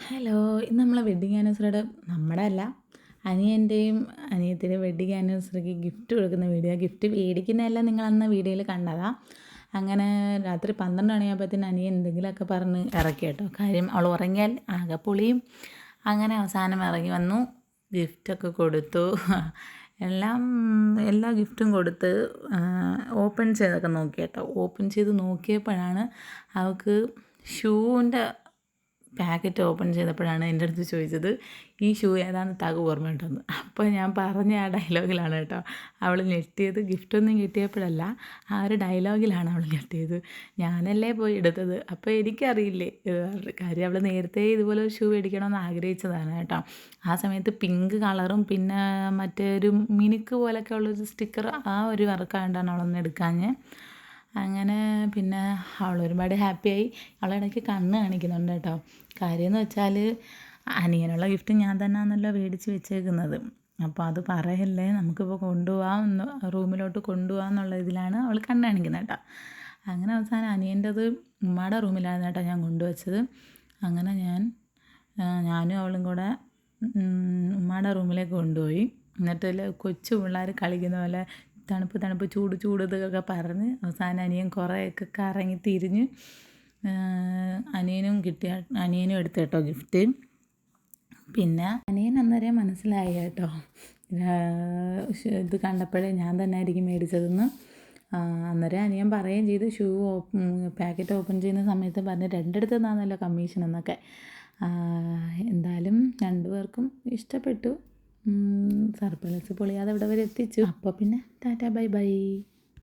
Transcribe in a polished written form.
Hello, ഇന്ന് നമ്മളെ wedding ആനിവേഴ്സറിയുടെ നമ്മുടെ അല്ല അനിയൻ്റെയും അനിയത്തിൻ്റെയും വെഡ്ഡിങ് ആനിവേഴ്സറിക്ക് ഗിഫ്റ്റ് കൊടുക്കുന്ന വീഡിയോ. ഗിഫ്റ്റ് മേടിക്കുന്നതെല്ലാം നിങ്ങളന്ന് വീഡിയോയിൽ കണ്ടതാ. അങ്ങനെ രാത്രി 12 മണിയാകുമ്പോഴത്തേന് അനിയൻ എന്തെങ്കിലുമൊക്കെ പറഞ്ഞ് ഇറക്കി കേട്ടോ. കാര്യം അവൾ ഉറങ്ങിയാൽ ആകെ പൊളിയും. അങ്ങനെ അവസാനം ഇറങ്ങി വന്നു, ഗിഫ്റ്റൊക്കെ കൊടുത്തു. എല്ലാ ഗിഫ്റ്റും കൊടുത്ത് ഓപ്പൺ ചെയ്തൊക്കെ നോക്കി കേട്ടോ. ഓപ്പൺ ചെയ്ത് നോക്കിയപ്പോഴാണ് അവൾക്ക് ഷൂവിൻ്റെ പാക്കറ്റ് ഓപ്പൺ ചെയ്തപ്പോഴാണ് എൻ്റെ അടുത്ത് ചോദിച്ചത്, ഈ ഷൂ ഏതാണെന്ന് താക്ക് ഓർമ്മയുണ്ടെന്ന്. അപ്പോൾ ഞാൻ പറഞ്ഞ ആ ഡയലോഗിലാണ് കേട്ടോ അവൾ ഞെട്ടിയത്. ഗിഫ്റ്റൊന്നും കിട്ടിയപ്പോഴല്ല, ആ ഒരു ഡയലോഗിലാണ് അവൾ ഞെട്ടിയത്. ഞാനല്ലേ പോയി എടുത്തത്, അപ്പോൾ എനിക്കറിയില്ലേ കാര്യം. അവൾ നേരത്തെ ഇതുപോലെ ഒരു ഷൂ മേടിക്കണമെന്ന് ആഗ്രഹിച്ചതാണ് കേട്ടോ. ആ സമയത്ത് പിങ്ക് കളറും പിന്നെ മറ്റൊരു മിനുക്ക് പോലൊക്കെ ഉള്ളൊരു സ്റ്റിക്കർ, ആ ഒരു വർക്കായതുകൊണ്ടാണ് അവളൊന്ന് എടുക്കാഞ്ഞ്. അങ്ങനെ പിന്നെ അവൾ ഒരുപാട് ഹാപ്പിയായി. അവളിടയ്ക്ക് കണ്ണ് കാണിക്കുന്നുണ്ട് കേട്ടോ. കാര്യമെന്ന് വെച്ചാൽ അനിയനുള്ള ഗിഫ്റ്റ് ഞാൻ തന്നെയാണല്ലോ മേടിച്ച് വെച്ചേക്കുന്നത്. അപ്പോൾ അത് പറയല്ലേ, നമുക്കിപ്പോൾ കൊണ്ടുപോകാം, റൂമിലോട്ട് കൊണ്ടുപോകാം എന്നുള്ള ഇതിലാണ് അവൾ കണ്ണ് കാണിക്കുന്നത് കേട്ടോ. അങ്ങനെ അവസാനം അനിയൻ്റെത് ഉമ്മയുടെ റൂമിലായിരുന്നു കേട്ടോ ഞാൻ കൊണ്ടുവച്ചത്. അങ്ങനെ ഞാനും അവളും കൂടെ ഉമ്മയുടെ റൂമിലേക്ക് കൊണ്ടുപോയി. എന്നിട്ട് കൊച്ചു പിള്ളേർ കളിക്കുന്ന പോലെ തണുപ്പ് ചൂട് ഇതൊക്കെ പറഞ്ഞ് അവസാനം അനിയൻ കുറേയൊക്കെ കറങ്ങി തിരിഞ്ഞ് അനിയനും എടുത്തു കേട്ടോ ഗിഫ്റ്റ്. പിന്നെ അനിയൻ അന്നേരം മനസ്സിലായി കേട്ടോ, ഇത് കണ്ടപ്പോഴേ ഞാൻ തന്നെ ആയിരിക്കും മേടിച്ചതെന്ന്. അന്നേരം അനിയൻ പറയുകയും ചെയ്തു, ഷൂ പാക്കറ്റ് ഓപ്പൺ ചെയ്യുന്ന സമയത്ത് പറഞ്ഞ് 2 തന്നാണല്ലോ കമ്മീഷൻ എന്നൊക്കെ. എന്തായാലും 2 പേർക്കും ഇഷ്ടപ്പെട്ടു. സർപ്രൈസ് പൊളിയാതെ ഇവിടെ വരെ എത്തിച്ചു. അപ്പോൾ പിന്നെ ടാറ്റാ ബൈ ബൈ.